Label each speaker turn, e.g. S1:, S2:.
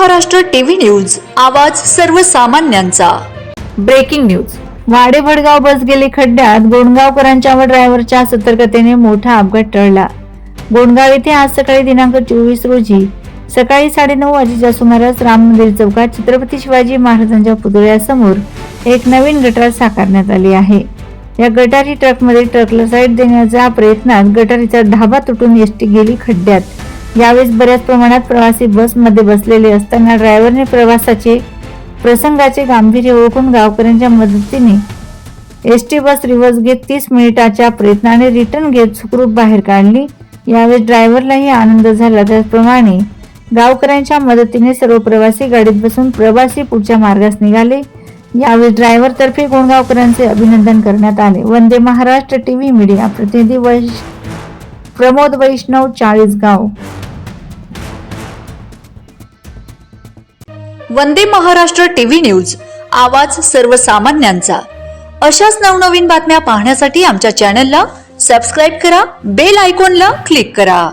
S1: Maharashtra TV news, आवाज सर्वसामान्यांचा।
S2: Breaking news. वाडे भडगाव बस गेली खड्ड्यात, गोंडगावकरांच्या व ड्रायव्हरच्या सतर्कतेने मोठा अपघात टळला। गोंडगाव येथे आज सकाळी दिनांक 24 रोजी सकाळी 9:30 वाजेच्या सुमारास राम मंदिर चौकात छत्रपती शिवाजी महाराजांच्या पुतळ्यासमोर एक नवीन गटार साकारण्यात आली आहे। या गटारी ट्रकमध्ये ट्रकला साईड देण्याच्या प्रयत्नात गटारीचा ढाबा तुटून एसटी गेली खड्ड्यात। यावेळेस बऱ्याच प्रमाणात प्रवासी बसमध्ये बसलेले असताना ड्रायव्हरने प्रसंगाचे गांभीर्य ओळखून गावकऱ्यांच्या मदतीने एसटी बस रिव्हर्स घेत 30 मिनिटाच्या प्रयत्नाने रिटर्न घेत सुखरूप बाहेर काढली। यावेळेस ड्रायव्हरलाही आनंद झाला। त्याचप्रमाणे गावकऱ्यांच्या मदतीने सर्व प्रवासी गाडीत बसून प्रवासी पुढच्या मार्गास निघाले। यावेळी ड्रायव्हर तर्फे गोंडगावकरांचे अभिनंदन करण्यात आले। वंदे महाराष्ट्र टीव्ही मीडिया प्रतिनिधी प्रमोद वैष्णव, चाळीसगाव।
S1: वंदे महाराष्ट्र टीव्ही न्यूज, आवाज सर्वसामान्यांचा। अशाच नवनवीन बातम्या पाहण्यासाठी आमच्या चॅनलला सबस्क्राइब करा, बेल आयकॉनला क्लिक करा।